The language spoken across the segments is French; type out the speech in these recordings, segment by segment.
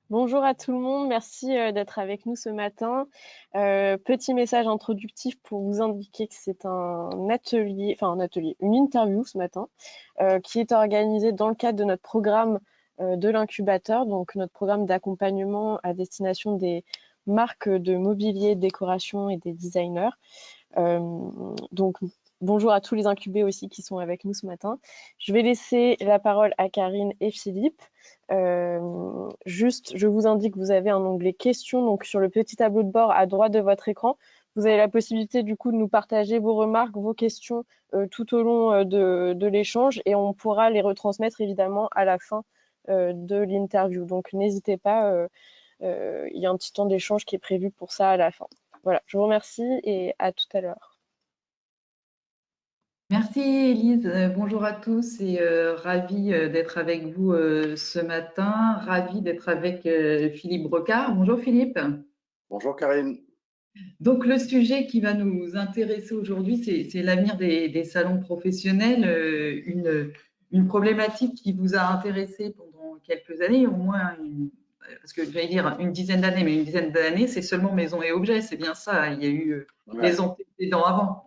Bonjour à tout le monde, merci d'être avec nous ce matin. Petit message introductif pour vous indiquer que c'est une interview ce matin, qui est organisée dans le cadre de notre programme de l'incubateur, donc notre programme d'accompagnement à destination des marques de mobilier, de décoration et des designers. Donc, bonjour à tous les incubés aussi qui sont avec nous ce matin. Je vais laisser la parole à Karine et Philippe. Juste, je vous indique que vous avez un onglet questions, donc sur le petit tableau de bord à droite de votre écran. Vous avez la possibilité du coup de nous partager vos remarques, vos questions tout au long de l'échange et on pourra les retransmettre évidemment à la fin de l'interview. Donc n'hésitez pas, il y a un petit temps d'échange qui est prévu pour ça à la fin. Voilà, je vous remercie et à tout à l'heure. Merci Elise, bonjour à tous et ravie d'être avec vous ce matin, ravie d'être avec Philippe Brocard. Bonjour Philippe. Bonjour Karine. Donc le sujet qui va nous intéresser aujourd'hui, c'est l'avenir des salons professionnels, une problématique qui vous a intéressé pendant quelques années, au moins parce que j'allais dire une dizaine d'années, mais une dizaine d'années, c'est seulement Maisons et Objets, c'est bien ça, il y a eu des antécédents avant.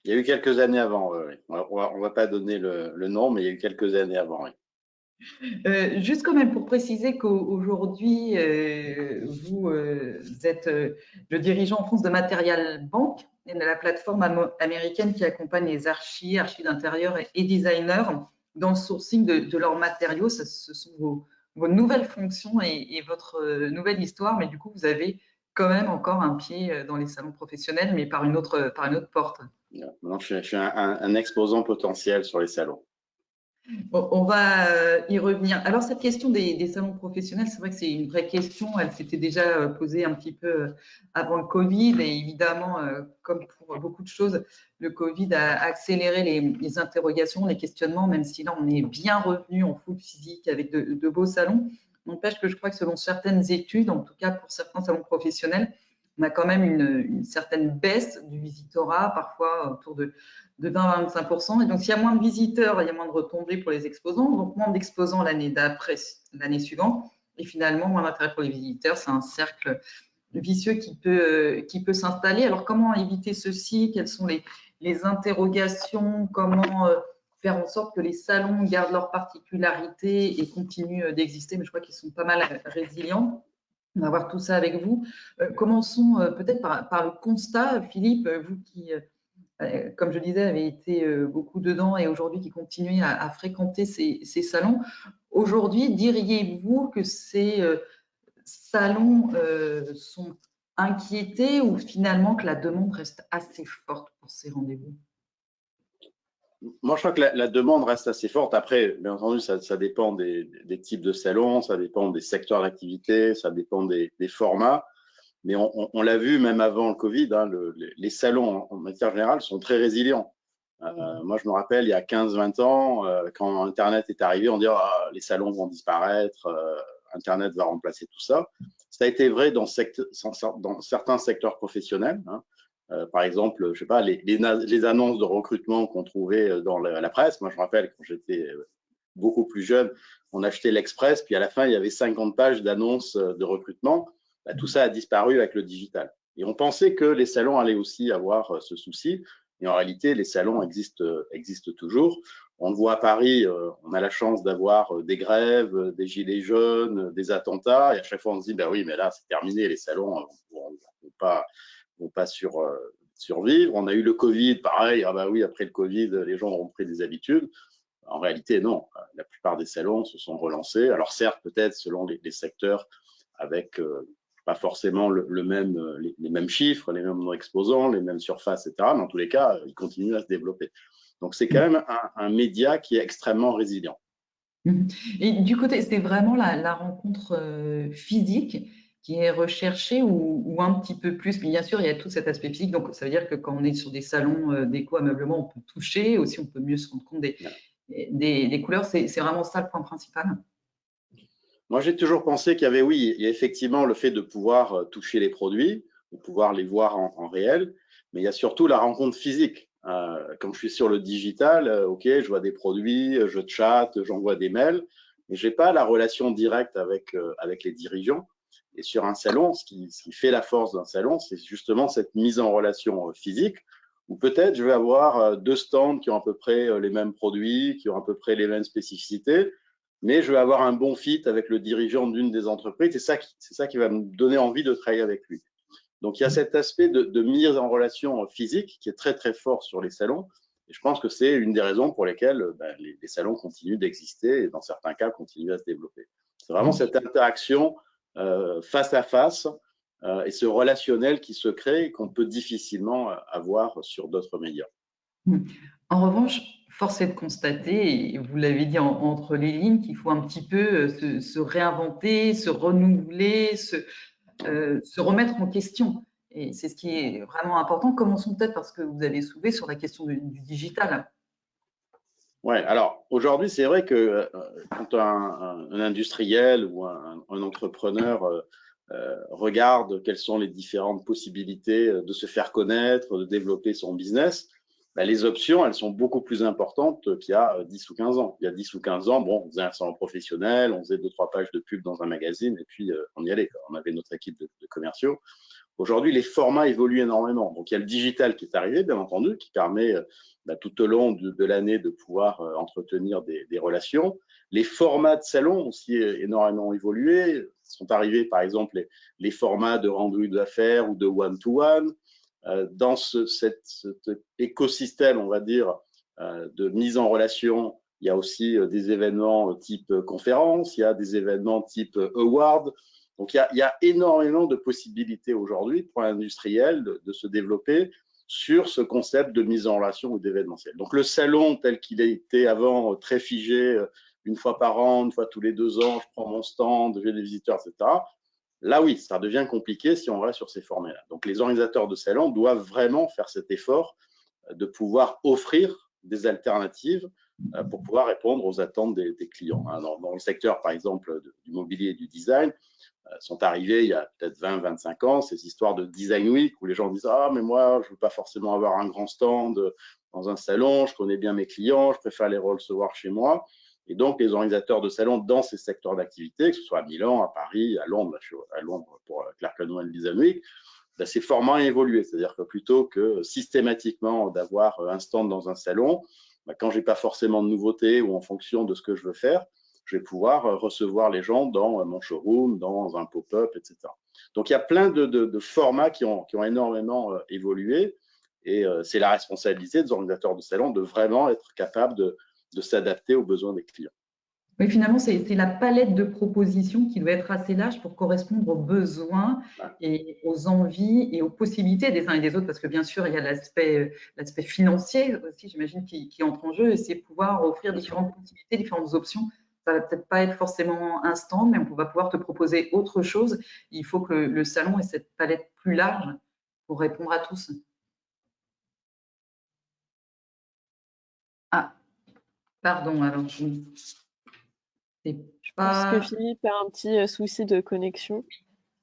Il y a eu quelques années avant, oui. On va pas donner le nom, mais il y a eu quelques années avant, oui. Juste quand même pour préciser qu'aujourd'hui, vous êtes le dirigeant en France de Material Bank, la plateforme américaine qui accompagne les archis d'intérieur et designers dans le sourcing de leurs matériaux. Ce sont vos nouvelles fonctions et votre nouvelle histoire, mais du coup, vous avez quand même encore un pied dans les salons professionnels, mais par une autre porte. Non, je suis un exposant potentiel sur les salons. Bon, on va y revenir. Alors, cette question des salons professionnels, c'est vrai que c'est une vraie question. Elle s'était déjà posée un petit peu avant le Covid. Et évidemment, comme pour beaucoup de choses, le Covid a accéléré les interrogations, les questionnements, même si là, on est bien revenu en full physique avec de beaux salons. N'empêche que je crois que selon certaines études, en tout cas pour certains salons professionnels, on a quand même une certaine baisse du visitorat, parfois autour de 20 à 25%. Et donc, s'il y a moins de visiteurs, il y a moins de retombées pour les exposants, donc moins d'exposants l'année d'après, l'année suivante, et finalement, moins d'intérêt pour les visiteurs. C'est un cercle vicieux qui peut s'installer. Alors, comment éviter ceci? Quelles sont les interrogations? Comment faire en sorte que les salons gardent leur particularité et continuent d'exister? Mais je crois qu'ils sont pas mal résilients. On va voir tout ça avec vous. Commençons peut-être par le constat, Philippe, vous qui comme je disais, avait été beaucoup dedans et aujourd'hui qui continue à fréquenter ces salons. Aujourd'hui, diriez-vous que ces salons sont inquiétés ou finalement que la demande reste assez forte pour ces rendez-vous? Moi, je crois que la demande reste assez forte. Après, bien entendu, ça dépend des types de salons, ça dépend des secteurs d'activité, ça dépend des formats. Mais on l'a vu même avant le Covid, hein, les salons en matière générale sont très résilients. Moi, je me rappelle, il y a 15-20 ans, quand Internet est arrivé, on dit oh, les salons vont disparaître, Internet va remplacer tout ça. Ça a été vrai dans certains secteurs professionnels. Hein. Par exemple, je sais pas, les annonces de recrutement qu'on trouvait dans la presse. Moi, je me rappelle quand j'étais beaucoup plus jeune, on achetait l'Express, puis à la fin, il y avait 50 pages d'annonces de recrutement. Bah, tout ça a disparu avec le digital. Et on pensait que les salons allaient aussi avoir ce souci. Et en réalité, les salons existent toujours. On le voit à Paris, on a la chance d'avoir des grèves, des gilets jaunes, des attentats. Et à chaque fois, on se dit, bah oui, mais là, c'est terminé, les salons ne vont pas survivre. On a eu le Covid, pareil. Ah bah oui, après le Covid, les gens ont pris des habitudes. En réalité, non. La plupart des salons se sont relancés. Alors certes, peut-être selon les secteurs, avec pas forcément les mêmes chiffres, les mêmes exposants, les mêmes surfaces, etc. Mais en tous les cas, ils continuent à se développer. Donc c'est quand même un média qui est extrêmement résilient. Et du côté, c'est vraiment la rencontre physique qui est recherchée ou un petit peu plus. Mais bien sûr, il y a tout cet aspect physique. Donc, ça veut dire que quand on est sur des salons d'éco-ameublement, on peut toucher. Aussi, on peut mieux se rendre compte des couleurs. C'est vraiment ça le point principal. Moi, j'ai toujours pensé qu'il y avait, oui, il y a effectivement le fait de pouvoir toucher les produits, de pouvoir les voir en réel, mais il y a surtout la rencontre physique. Quand je suis sur le digital, ok, je vois des produits, je chatte, j'envoie des mails, mais je n'ai pas la relation directe avec les dirigeants. Et sur un salon, ce qui fait la force d'un salon, c'est justement cette mise en relation physique, où peut-être je vais avoir 2 stands qui ont à peu près les mêmes produits, qui ont à peu près les mêmes spécificités, mais je vais avoir un bon fit avec le dirigeant d'une des entreprises. C'est ça qui va me donner envie de travailler avec lui. Donc, il y a cet aspect de mise en relation physique qui est très, très fort sur les salons. Et je pense que c'est une des raisons pour lesquelles les salons continuent d'exister et dans certains cas continuent à se développer. C'est vraiment cette interaction face à face et ce relationnel qui se crée et qu'on peut difficilement avoir sur d'autres médias. En revanche, force est de constater, et vous l'avez dit entre les lignes, qu'il faut un petit peu se réinventer, se renouveler, se remettre en question. Et c'est ce qui est vraiment important. Commençons peut-être par ce que vous avez soulevé sur la question du digital. Ouais, alors aujourd'hui, c'est vrai que quand un industriel ou un entrepreneur regarde quelles sont les différentes possibilités de se faire connaître, de développer son business, les options, elles sont beaucoup plus importantes qu'il y a 10 ou 15 ans. Il y a 10 ou 15 ans, bon, on faisait un salon professionnel, on faisait 2-3 pages de pub dans un magazine et puis on y allait, quoi. On avait notre équipe de commerciaux. Aujourd'hui, les formats évoluent énormément. Donc, il y a le digital qui est arrivé, bien entendu, qui permet tout au long de l'année de pouvoir entretenir des relations. Les formats de salon ont aussi énormément évolué. Sont arrivés, par exemple, les formats de rendez-vous d'affaires ou de one-to-one. Dans cet écosystème, on va dire, de mise en relation, il y a aussi des événements type conférence, il y a des événements type award. Donc, il y a énormément de possibilités aujourd'hui pour l'industriel de se développer sur ce concept de mise en relation ou d'événementiel. Donc, le salon tel qu'il était avant, très figé, une fois par an, une fois tous les 2 ans, je prends mon stand, j'ai des visiteurs, etc. Là, oui, ça devient compliqué si on reste sur ces formats-là. Donc, les organisateurs de salons doivent vraiment faire cet effort de pouvoir offrir des alternatives pour pouvoir répondre aux attentes des clients. Dans le secteur, par exemple, du mobilier et du design, sont arrivés il y a peut-être 20-25 ans, ces histoires de Design Week où les gens disent « Ah, mais moi, je ne veux pas forcément avoir un grand stand dans un salon, je connais bien mes clients, je préfère les recevoir chez moi. » Et donc, les organisateurs de salons dans ces secteurs d'activité, que ce soit à Milan, à Paris, à Londres, pour Clerkenwell Design Week, ces formats ont évolué. C'est-à-dire que plutôt que systématiquement d'avoir un stand dans un salon, quand je n'ai pas forcément de nouveautés ou en fonction de ce que je veux faire, je vais pouvoir recevoir les gens dans mon showroom, dans un pop-up, etc. Donc, il y a plein de formats qui ont énormément évolué et c'est la responsabilité des organisateurs de salons de vraiment être capables de s'adapter aux besoins des clients. Oui, finalement, c'est la palette de propositions qui doit être assez large pour correspondre aux besoins et aux envies et aux possibilités des uns et des autres, parce que bien sûr, il y a l'aspect financier aussi, j'imagine, qui entre en jeu, et c'est pouvoir offrir différentes possibilités, différentes options. Ça va peut-être pas être forcément un stand, mais on va pouvoir te proposer autre chose. Il faut que le salon ait cette palette plus large pour répondre à tous. Ah, pardon, alors je pense que Philippe a un petit souci de connexion.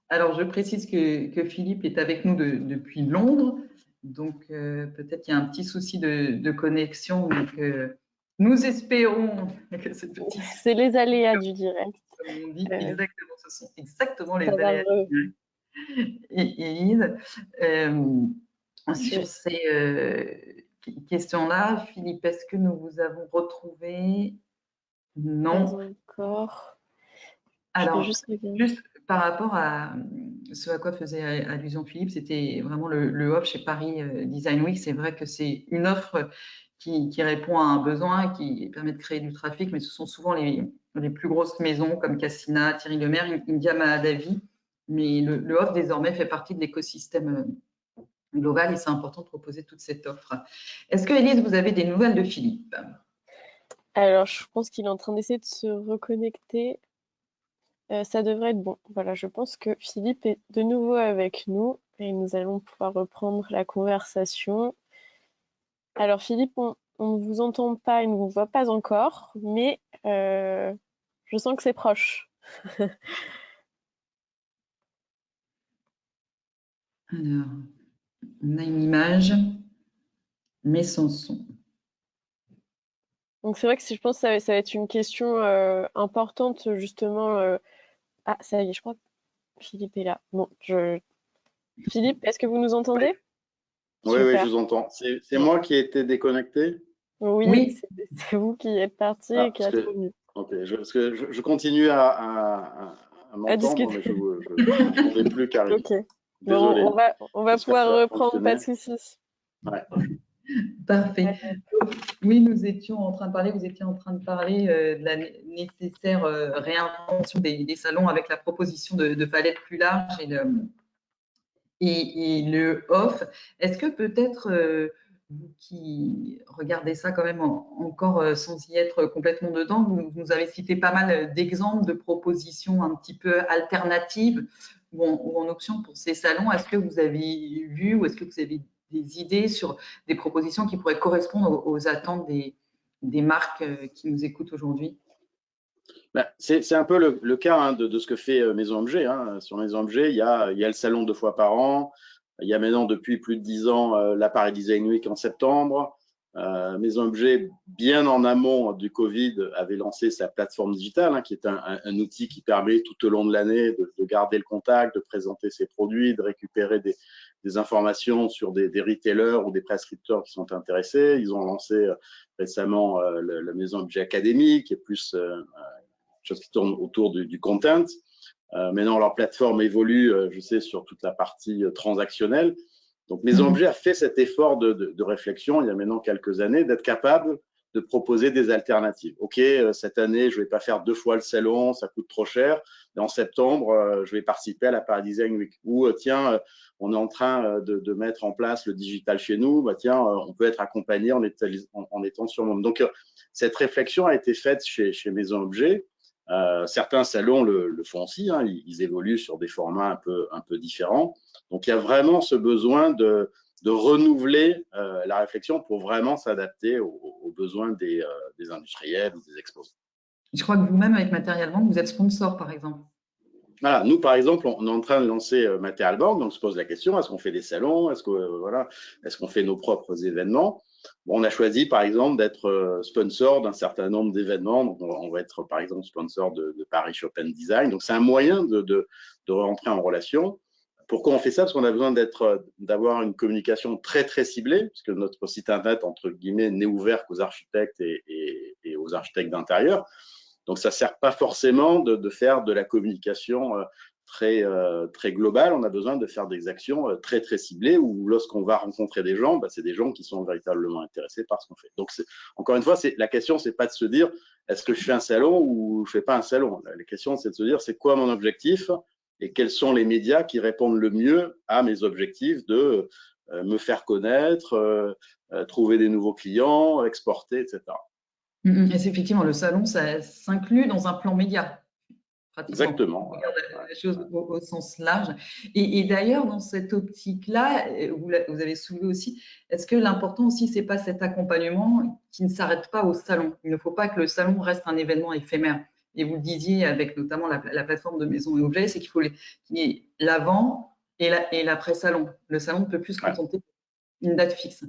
Alors, je précise que Philippe est avec nous depuis Londres, donc peut-être qu'il y a un petit souci de connexion. Donc, nous espérons que ce petit. C'est les aléas du direct. Comme on dit, exactement, ce sont exactement les ça aléas va du direct. Sur ces questions-là, Philippe, est-ce que nous vous avons retrouvé? Non. Pas encore. Alors, juste par rapport à ce à quoi faisait allusion Philippe, c'était vraiment le hub chez Paris Design Week. C'est vrai que c'est une offre qui répond à un besoin, qui permet de créer du trafic, mais ce sont souvent les plus grosses maisons comme Cassina, Thierry Lemaire, India Mahadavi. Mais le hub désormais fait partie de l'écosystème global et c'est important de proposer toute cette offre. Est-ce que, Élise, vous avez des nouvelles de Philippe? Alors, je pense qu'il est en train d'essayer de se reconnecter. Ça devrait être bon. Voilà, je pense que Philippe est de nouveau avec nous et nous allons pouvoir reprendre la conversation. Alors, Philippe, on ne vous entend pas et ne vous voit pas encore, mais je sens que c'est proche. Alors, on a une image, mais sans son. Donc c'est vrai que je pense que ça va être une question importante justement. Ah, ça y est, je crois que Philippe est là. Bon, Philippe, est-ce que vous nous entendez? Oui, je Super. vous entends. C'est Bon. moi qui ai été déconnecté? Oui, Oui, c'est vous qui êtes parti Ah, et qui parce êtes que, revenu ok, parce que je continue à à m'entendre, mais discuter. je n'entendais plus Karine. Ok. Bon, Désolé. on va J'espère que pouvoir ça va reprendre, pas fonctionner. de soucis. Ouais. parfait. Oui, nous étions en train de parler, vous étiez en train de parler de la nécessaire réinvention des salons avec la proposition de palettes plus larges et le off. Est-ce que peut-être, vous qui regardez ça quand même encore sans y être complètement dedans, vous nous avez cité pas mal d'exemples de propositions un petit peu alternatives ou en option pour ces salons. Est-ce que vous avez vu ou est-ce que vous avez des idées sur des propositions qui pourraient correspondre aux attentes des marques qui nous écoutent aujourd'hui? Ben, c'est un peu le cas hein, de ce que fait Maison Objet. Hein. Sur Maison Objet, il y a le salon 2 fois par an. Il y a maintenant depuis plus de 10 ans la Paris Design Week en septembre. Maison Objet, bien en amont du Covid, avait lancé sa plateforme digitale, hein, qui est un outil qui permet tout au long de l'année de garder le contact, de présenter ses produits, de récupérer des informations sur des retailers ou des prescripteurs qui sont intéressés. Ils ont lancé récemment la Maison Objet Academy, qui est plus chose qui tourne autour du content. Maintenant, leur plateforme évolue, je sais, sur toute la partie transactionnelle. Donc, Maison Objet a fait cet effort de réflexion il y a maintenant quelques années d'être capable de proposer des alternatives. OK, cette année, je ne vais pas faire 2 fois le salon, ça coûte trop cher. Mais en septembre, je vais participer à la Paris Design Week. Ou tiens, on est en train de mettre en place le digital chez nous. Bah, tiens, on peut être accompagné en étant sur le monde. Donc, cette réflexion a été faite chez Maison Objet. Certains salons le font aussi, hein, ils évoluent sur des formats un peu différents. Donc, il y a vraiment ce besoin de renouveler la réflexion pour vraiment s'adapter aux besoins des industriels ou des exposants. Je crois que vous-même, avec Matériel Banque, vous êtes sponsor, par exemple. Voilà, nous, par exemple, on est en train de lancer Material Bank, donc on se pose la question, est-ce qu'on fait des salons, est-ce qu'on fait nos propres événements? Bon, on a choisi, par exemple, d'être sponsor d'un certain nombre d'événements. Donc, on va être, par exemple, sponsor de Paris Chopin Design. Donc, c'est un moyen de rentrer en relation. Pourquoi on fait ça? Parce qu'on a besoin d'avoir une communication très, très ciblée, puisque notre site Internet, entre guillemets, n'est ouvert qu'aux architectes et aux architectes d'intérieur. Donc, ça ne sert pas forcément de faire de la communication très globale. On a besoin de faire des actions très, très ciblées où lorsqu'on va rencontrer des gens, bah, c'est des gens qui sont véritablement intéressés par ce qu'on fait. Donc, encore une fois, la question, ce n'est pas de se dire est-ce que je fais un salon ou je ne fais pas un salon. La question, c'est de se dire c'est quoi mon objectif et quels sont les médias qui répondent le mieux à mes objectifs de me faire connaître, trouver des nouveaux clients, exporter, etc. Et c'est effectivement, le salon, ça s'inclut dans un plan média, pratiquement, quand on Exactement. regarde la chose au sens large. Et d'ailleurs, dans cette optique-là, vous avez soulevé aussi, est-ce que l'important aussi, c'est pas cet accompagnement qui ne s'arrête pas au salon? Il ne faut pas que le salon reste un événement éphémère. Et vous le disiez avec notamment la plateforme de Maison et Objets, c'est qu'il y ait l'avant et l'après-salon. Le salon ne peut plus se Ouais. contenter d'une date fixe.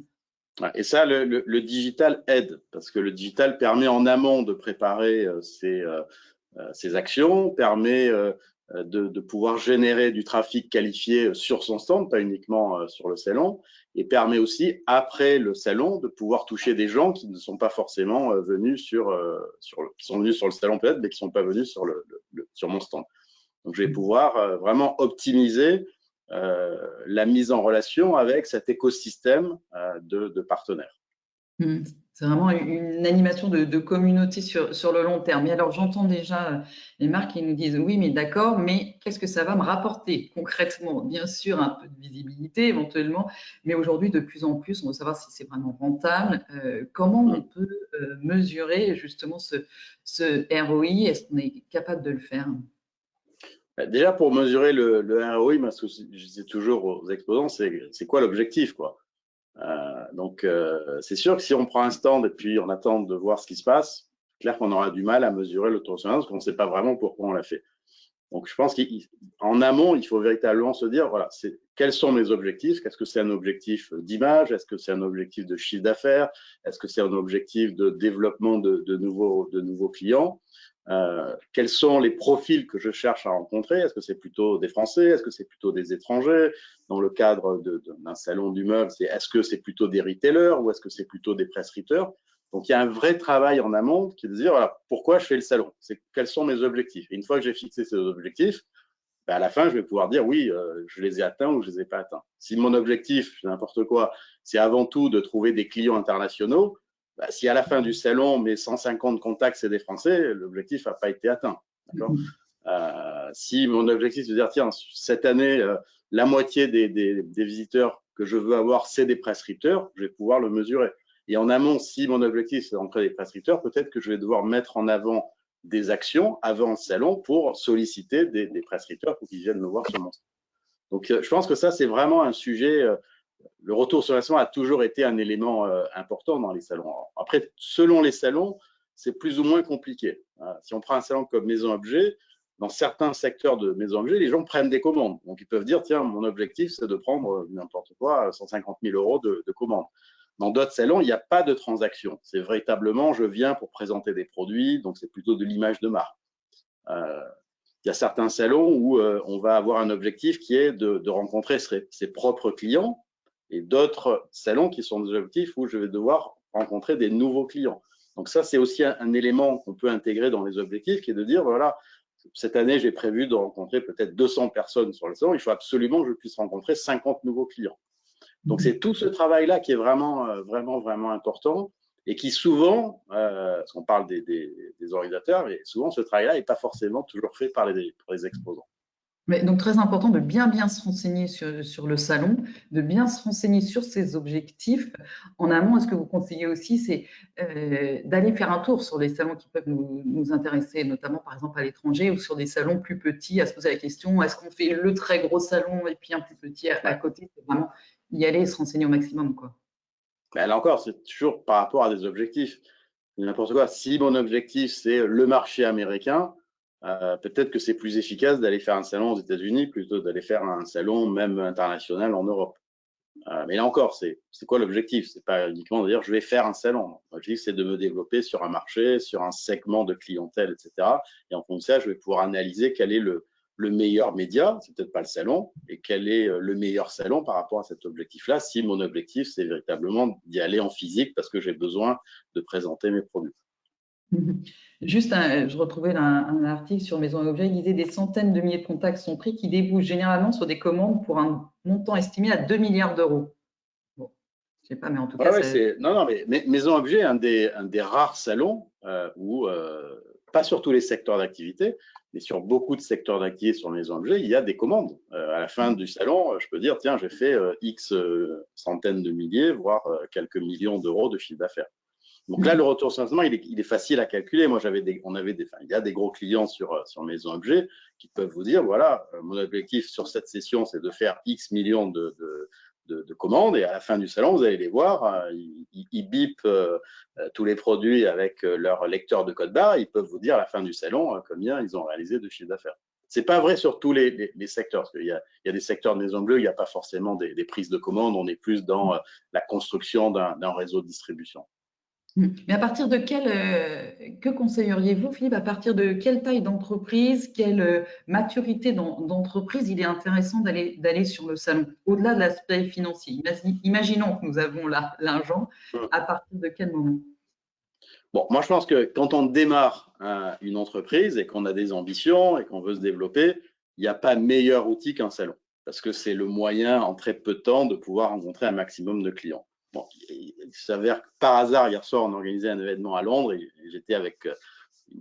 Et ça, le digital aide, parce que le digital permet en amont de préparer ces actions, permet de pouvoir générer du trafic qualifié sur son stand, pas uniquement sur le salon, et permet aussi, après le salon, de pouvoir toucher des gens qui ne sont pas forcément venus qui sont venus sur le salon peut-être, mais qui ne sont pas venus sur mon stand. Donc, je vais pouvoir vraiment optimiser la mise en relation avec cet écosystème de partenaires. C'est vraiment une animation de communauté sur le long terme. Et alors, j'entends déjà les marques qui nous disent oui, mais d'accord, mais qu'est-ce que ça va me rapporter concrètement? Bien sûr, un peu de visibilité éventuellement, mais aujourd'hui, de plus en plus, on veut savoir si c'est vraiment rentable. Comment on peut mesurer justement ce ROI? Est-ce qu'on est capable de le faire? Déjà, pour mesurer le ROI, parce que je dis toujours aux exposants, c'est quoi l'objectif, quoi. Donc, c'est sûr que si on prend un stand et puis on attend de voir ce qui se passe, c'est clair qu'on aura du mal à mesurer le taux de parce qu'on ne sait pas vraiment pourquoi on l'a fait. Donc, je pense qu'en amont, il faut véritablement se dire, voilà, quels sont mes objectifs? Est-ce que c'est un objectif d'image? Est-ce que c'est un objectif de chiffre d'affaires? Est-ce que c'est un objectif de développement de nouveaux clients? Quels sont les profils que je cherche à rencontrer? Est-ce que c'est plutôt des Français? Est-ce que c'est plutôt des étrangers? Dans le cadre d'un salon du meuble, est-ce que c'est plutôt des retailers ou est-ce que c'est plutôt des prescripteurs? Donc, il y a un vrai travail en amont qui est de dire, voilà, pourquoi je fais le salon? Quels sont mes objectifs? Et une fois que j'ai fixé ces objectifs, ben à la fin, je vais pouvoir dire, oui, je les ai atteints ou je les ai pas atteints. Si mon objectif, n'importe quoi, c'est avant tout de trouver des clients internationaux, ben, si à la fin du salon, mes 150 contacts, c'est des Français, l'objectif n'a pas été atteint. Si mon objectif, c'est de dire, tiens, cette année, la moitié des visiteurs que je veux avoir, c'est des prescripteurs, je vais pouvoir le mesurer. Et en amont, si mon objectif, c'est d'entrer des prescripteurs, peut-être que je vais devoir mettre en avant des actions avant le salon pour solliciter des prescripteurs pour qu'ils viennent me voir sur mon site. Donc, je pense que ça, c'est vraiment un sujet. Le retour sur l'investissement a toujours été un élément important dans les salons. Après, selon les salons, c'est plus ou moins compliqué. Si on prend un salon comme Maison Objet, dans certains secteurs de Maison Objet, les gens prennent des commandes. Donc, ils peuvent dire, tiens, mon objectif, c'est de prendre n'importe quoi, 150 000 euros de commandes. Dans d'autres salons, il n'y a pas de transaction. C'est véritablement, je viens pour présenter des produits, donc c'est plutôt de l'image de marque. Il y a certains salons où on va avoir un objectif qui est de rencontrer ses propres clients et d'autres salons qui sont des objectifs où je vais devoir rencontrer des nouveaux clients. Donc ça, c'est aussi un élément qu'on peut intégrer dans les objectifs qui est de dire, voilà, cette année, j'ai prévu de rencontrer peut-être 200 personnes sur le salon. Il faut absolument que je puisse rencontrer 50 nouveaux clients. Donc, c'est tout ce travail-là qui est vraiment important et qui souvent, parce qu'on parle des organisateurs, mais souvent ce travail-là n'est pas forcément toujours fait par les exposants. Mais donc, très important de bien se renseigner sur le salon, de bien se renseigner sur ses objectifs. En amont, ce que vous conseillez aussi, c'est d'aller faire un tour sur les salons qui peuvent nous intéresser, notamment par exemple à l'étranger ou sur des salons plus petits, à se poser la question, est-ce qu'on fait le très gros salon et puis un plus petit à côté? C'est vraiment y aller et se renseigner au maximum, quoi. Ben là encore, c'est toujours par rapport à des objectifs. N'importe quoi. Si mon objectif, c'est le marché américain, peut-être que c'est plus efficace d'aller faire un salon aux États-Unis plutôt d'aller faire un salon même international en Europe. Mais là encore, c'est quoi l'objectif? C'est pas uniquement de dire je vais faire un salon. L'objectif, c'est de me développer sur un marché, sur un segment de clientèle, etc. Et en fonction de ça, je vais pouvoir analyser quel est le meilleur média, c'est peut-être pas le salon, et quel est le meilleur salon par rapport à cet objectif-là, si mon objectif, c'est véritablement d'y aller en physique parce que j'ai besoin de présenter mes produits. Juste, je retrouvais un article sur Maison Objet, il disait des centaines de milliers de contacts sont pris qui débouchent généralement sur des commandes pour un montant estimé à 2 milliards d'euros. Bon, je sais pas, mais en tout cas… Non, mais Maison Objet est un des rares salons où, pas sur tous les secteurs d'activité, mais sur beaucoup de secteurs d'activité sur Maison Objet, il y a des commandes. À la fin du salon, je peux dire, tiens, j'ai fait X centaines de milliers, voire quelques millions d'euros de chiffre d'affaires. Donc là, le retour sur investissement, il est facile à calculer. Moi, il y a des gros clients sur Maison Objet qui peuvent vous dire, voilà, mon objectif sur cette session, c'est de faire X millions de commandes et à la fin du salon, vous allez les voir, ils bipent tous les produits avec leur lecteur de code barre. Ils peuvent vous dire à la fin du salon combien ils ont réalisé de chiffre d'affaires. C'est pas vrai sur tous les secteurs, parce qu'il y a des secteurs de Maison Bleue, il n'y a pas forcément des prises de commandes, on est plus dans la construction d'un réseau de distribution. Mais à partir de que conseilleriez-vous, Philippe, à partir de quelle taille d'entreprise, quelle maturité d'entreprise il est intéressant d'aller sur le salon, au-delà de l'aspect financier? Imaginons que nous avons l'argent, à partir de quel moment? Bon, moi je pense que quand on démarre une entreprise et qu'on a des ambitions et qu'on veut se développer, il n'y a pas meilleur outil qu'un salon, parce que c'est le moyen en très peu de temps de pouvoir rencontrer un maximum de clients. Bon, il s'avère que par hasard, hier soir, on organisait un événement à Londres et j'étais avec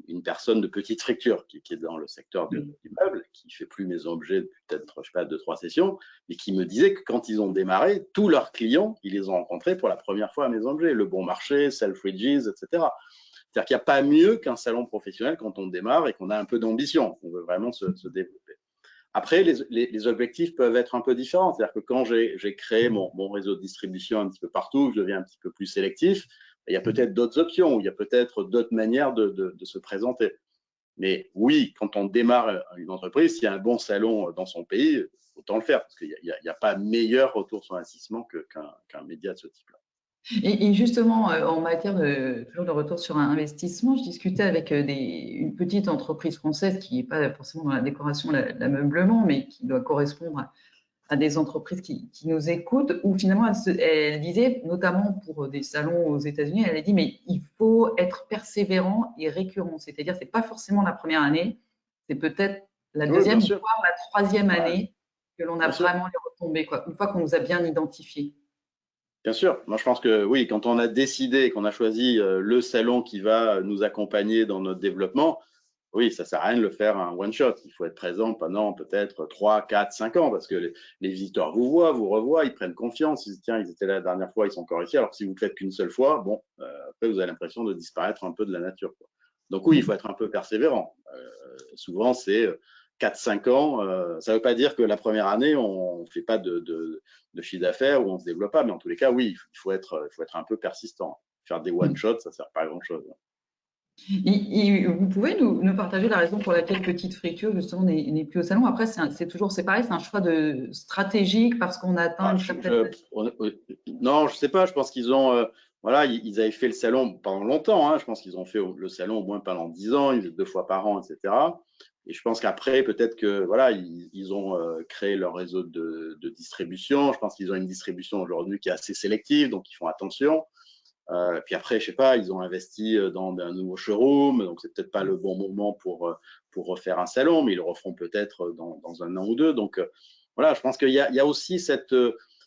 une personne de petite structure qui est dans le secteur du meuble, qui ne fait plus Maison Objet depuis peut-être, je sais pas, 2-3 sessions, mais qui me disait que quand ils ont démarré, tous leurs clients, ils les ont rencontrés pour la première fois à Maison Objet, Le Bon Marché, Selfridges, etc. C'est-à-dire qu'il n'y a pas mieux qu'un salon professionnel quand on démarre et qu'on a un peu d'ambition, qu'on veut vraiment se développer. Après, les objectifs peuvent être un peu différents. C'est-à-dire que quand j'ai créé mon réseau de distribution un petit peu partout, je deviens un petit peu plus sélectif, il y a peut-être d'autres options, il y a peut-être d'autres manières de se présenter. Mais oui, quand on démarre une entreprise, s'il y a un bon salon dans son pays, autant le faire, parce qu'il n'y a pas meilleur retour sur investissement qu'un média de ce type-là. Et justement, en matière toujours de retour sur un investissement, je discutais avec une petite entreprise française qui n'est pas forcément dans la décoration, l'ameublement, mais qui doit correspondre à des entreprises qui nous écoutent, où finalement elle disait, notamment pour des salons aux États-Unis, elle a dit mais il faut être persévérant et récurrent, c'est-à-dire c'est pas forcément la première année, c'est peut-être la deuxième, voire la troisième année que l'on a vraiment les retombées, quoi, une fois qu'on nous a bien identifiés. Bien sûr, moi je pense que oui, quand on a décidé, qu'on a choisi le salon qui va nous accompagner dans notre développement, oui, ça sert à rien de le faire un one shot. Il faut être présent pendant peut-être 3, 4, 5 ans parce que les visiteurs vous voient, vous revoient, ils prennent confiance. Ils disent tiens, ils étaient là la dernière fois, ils sont encore ici. Alors que si vous ne faites qu'une seule fois, bon, après vous avez l'impression de disparaître un peu de la nature, quoi. Donc oui, il faut être un peu persévérant. Souvent c'est 4, 5 ans. Ça ne veut pas dire que la première année on ne fait pas de chiffre d'affaires ou on ne se développe pas, mais en tous les cas, oui, il faut être un peu persistant. Faire des one shots, ça ne sert pas à grand chose. Et vous pouvez nous partager la raison pour laquelle Petite Friture, justement, n'est plus au salon. Après, c'est toujours pareil, c'est un choix stratégique parce qu'on atteint une certaine… Non, je ne sais pas. Je pense qu'ils ont… voilà, ils avaient fait le salon pendant longtemps. Hein. Je pense qu'ils ont fait le salon au moins pendant 10 ans, 2 fois par an, etc. Et je pense qu'après, peut-être que voilà, ils ont créé leur réseau de distribution. Je pense qu'ils ont une distribution aujourd'hui qui est assez sélective, donc ils font attention. Puis après, je sais pas, ils ont investi dans un nouveau showroom, donc c'est peut-être pas le bon moment pour refaire un salon, mais ils le referont peut-être dans un an ou deux. Donc voilà, je pense qu'il y a aussi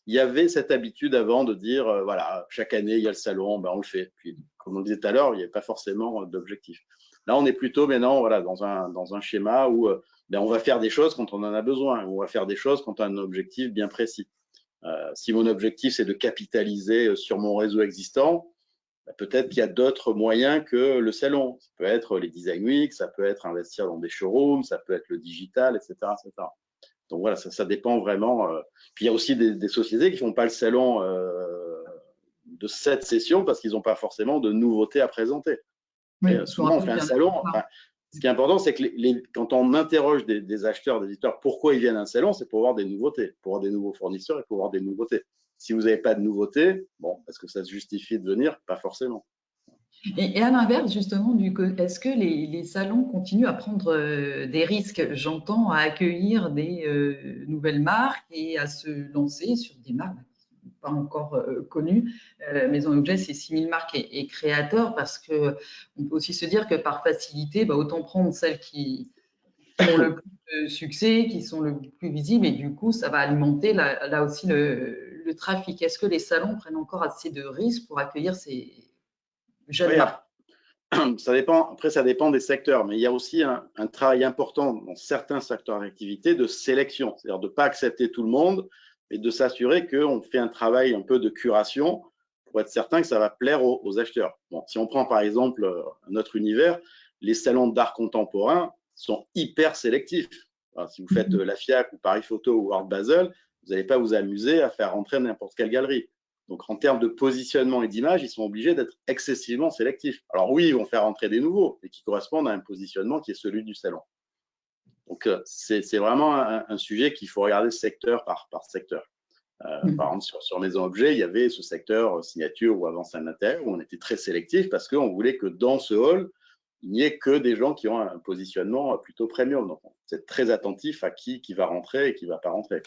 il y avait cette habitude avant de dire voilà, chaque année il y a le salon, ben on le fait. Puis comme on le disait tout à l'heure, il n'y avait pas forcément d'objectif. Là, on est plutôt maintenant voilà dans un schéma où ben, on va faire des choses quand on en a besoin, on va faire des choses quand on a un objectif bien précis. Si mon objectif c'est de capitaliser sur mon réseau existant, peut-être qu'il y a d'autres moyens que le salon. Ça peut être les design week, ça peut être investir dans des showrooms, ça peut être le digital, etc. etc. Donc voilà, ça dépend vraiment. Puis il y a aussi des sociétés qui ne font pas le salon de cette session parce qu'ils n'ont pas forcément de nouveautés à présenter. Oui, souvent, on fait un salon. Enfin, ce qui est important, c'est que quand on interroge des acheteurs, des éditeurs, pourquoi ils viennent à un salon, c'est pour voir des nouveautés, pour voir des nouveaux fournisseurs et pour voir des nouveautés. Si vous n'avez pas de nouveautés, bon, est-ce que ça se justifie de venir? Pas forcément. Et à l'inverse, justement, est-ce que les salons continuent à prendre des risques? J'entends à accueillir des nouvelles marques et à se lancer sur des marques qui ne sont pas encore connues. Maison Objet, c'est 6000 marques et créateurs parce que on peut aussi se dire que par facilité, autant prendre celles qui ont le plus de succès, qui sont le plus visibles et du coup, ça va alimenter là aussi le trafic. Est-ce que les salons prennent encore assez de risques pour accueillir ces jeunes marques? Ça dépend, après, ça dépend des secteurs, mais il y a aussi un travail important dans certains secteurs d'activité de sélection, c'est-à-dire de ne pas accepter tout le monde, mais de s'assurer qu'on fait un travail un peu de curation pour être certain que ça va plaire aux acheteurs. Bon, si on prend par exemple notre univers, les salons d'art contemporain sont hyper sélectifs. Alors, si vous faites la FIAC ou Paris Photo ou Art Basel, vous n'allez pas vous amuser à faire rentrer n'importe quelle galerie. Donc, en termes de positionnement et d'image, ils sont obligés d'être excessivement sélectifs. Alors oui, ils vont faire entrer des nouveaux, mais qui correspondent à un positionnement qui est celui du salon. Donc, c'est vraiment un sujet qu'il faut regarder secteur par secteur. Par exemple, sur Maison Objet, il y avait ce secteur signature ou avance à l'intérieur où on était très sélectif parce qu'on voulait que dans ce hall, il n'y ait que des gens qui ont un positionnement plutôt premium. Donc, c'est très attentif à qui va rentrer et qui ne va pas rentrer.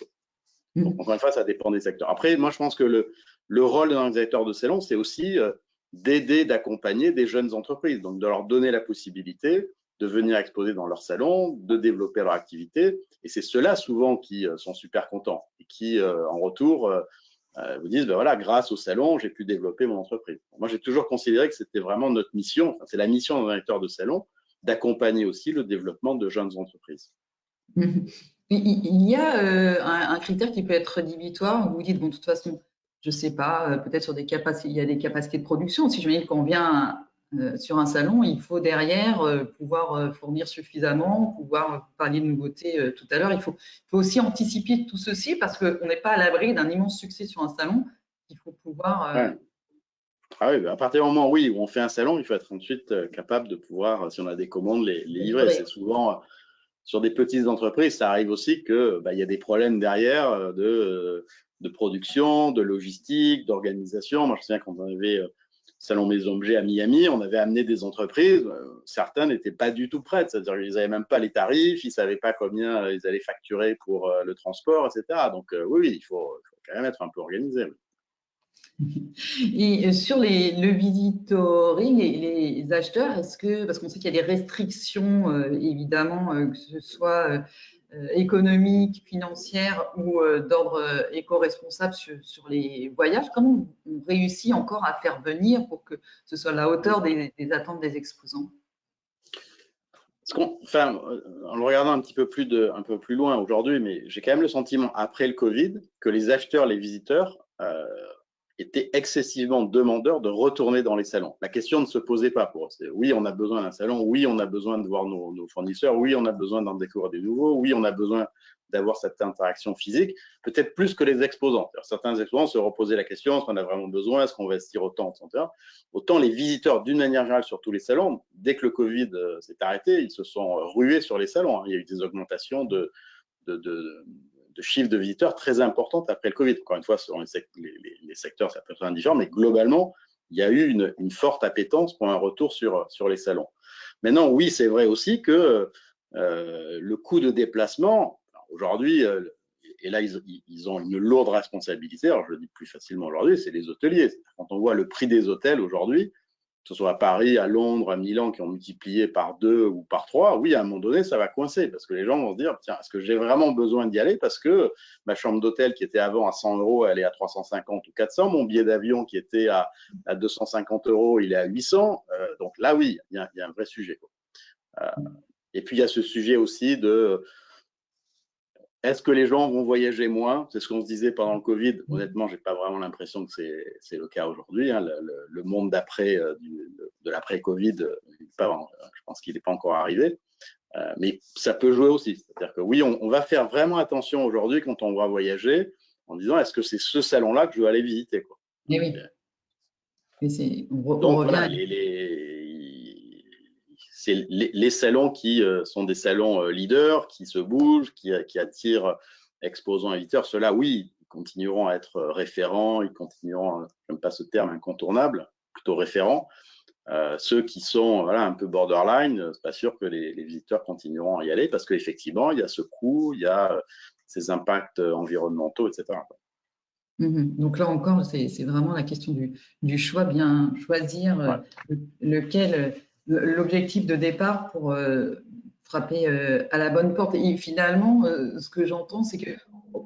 Donc, encore une fois, ça dépend des secteurs. Après, moi, je pense que le rôle d'un organisateur de salon, c'est aussi d'aider, d'accompagner des jeunes entreprises, donc de leur donner la possibilité de venir exposer dans leur salon, de développer leur activité. Et c'est ceux-là, souvent, qui sont super contents et qui, en retour, vous disent, ben voilà, grâce au salon, j'ai pu développer mon entreprise. Moi, j'ai toujours considéré que c'était vraiment notre mission, enfin, c'est la mission d'un organisateur de salon, d'accompagner aussi le développement de jeunes entreprises. Il y a un critère qui peut être rédhibitoire. Vous dites, bon, de toute façon, je ne sais pas, peut-être sur des capacités, il y a des capacités de production. Si je me dis qu'on vient sur un salon, il faut derrière pouvoir fournir suffisamment, pouvoir parler de nouveautés tout à l'heure. Il faut aussi anticiper tout ceci parce qu'on n'est pas à l'abri d'un immense succès sur un salon. Il faut pouvoir… Ah oui, à partir du moment où on fait un salon, il faut être ensuite capable de pouvoir, si on a des commandes, les livrer. C'est souvent sur des petites entreprises, ça arrive aussi que il y a des problèmes derrière de production, de logistique, d'organisation. Moi, je me souviens quand on avait Salon Maison Objet à Miami, on avait amené des entreprises, certains n'étaient pas du tout prêtes, c'est-à-dire qu'ils n'avaient même pas les tarifs, ils ne savaient pas combien ils allaient facturer pour le transport, etc. Donc oui, il faut quand même être un peu organisé. Et sur le visitoring et les acheteurs, parce qu'on sait qu'il y a des restrictions, évidemment, que ce soit économiques, financières ou d'ordre éco-responsable sur les voyages, comment on réussit encore à faire venir pour que ce soit à la hauteur des attentes des exposants? En le regardant un peu plus loin aujourd'hui, mais j'ai quand même le sentiment, après le Covid, que les acheteurs, les visiteurs étaient excessivement demandeurs de retourner dans les salons. La question ne se posait pas pour eux. Oui, on a besoin d'un salon, oui, on a besoin de voir nos fournisseurs, oui, on a besoin d'en découvrir des nouveaux, oui, on a besoin d'avoir cette interaction physique, peut-être plus que les exposants. Certains exposants se reposaient la question, est-ce qu'on a vraiment besoin, est-ce qu'on va investir autant, etc. Autant les visiteurs, d'une manière générale, sur tous les salons, dès que le Covid s'est arrêté, ils se sont rués sur les salons. Il y a eu des augmentations de chiffres de visiteurs très importantes après le Covid. Encore une fois, selon les secteurs, ça peut être indifférent, mais globalement, il y a eu une forte appétence pour un retour sur les salons. Maintenant, oui, c'est vrai aussi que le coût de déplacement, aujourd'hui, et là, ils ont une lourde responsabilité, alors je le dis plus facilement aujourd'hui, c'est les hôteliers. Quand on voit le prix des hôtels aujourd'hui, que ce soit à Paris, à Londres, à Milan, qui ont multiplié par 2 ou par 3, oui, à un moment donné, ça va coincer parce que les gens vont se dire, tiens, est-ce que j'ai vraiment besoin d'y aller parce que ma chambre d'hôtel qui était avant à 100 €, elle est à 350 ou 400, mon billet d'avion qui était à 250 €, il est à 800. Donc là, oui, il y a un vrai sujet. Et puis, il y a ce sujet aussi de est-ce que les gens vont voyager moins? C'est ce qu'on se disait pendant le Covid. Honnêtement, j'ai pas vraiment l'impression que c'est le cas aujourd'hui. Hein. Le monde d'après, de l'après-Covid, je pense qu'il n'est pas encore arrivé. Mais ça peut jouer aussi. C'est-à-dire que oui, on va faire vraiment attention aujourd'hui quand on va voyager en disant est-ce que c'est ce salon-là que je veux aller visiter, quoi. Et oui. Donc voilà, les salons qui sont des salons leaders, qui se bougent, qui attirent exposants et visiteurs, ceux-là, oui, ils continueront à être référents, ils continueront, j'aime pas ce terme, incontournable, plutôt référents. Ceux qui sont voilà, un peu borderline, c'est pas sûr que les visiteurs continueront à y aller parce qu'effectivement, il y a ce coût, il y a ces impacts environnementaux, etc. Donc là encore, c'est vraiment la question du choix, bien choisir l'objectif de départ pour frapper à la bonne porte. Et finalement, ce que j'entends, c'est que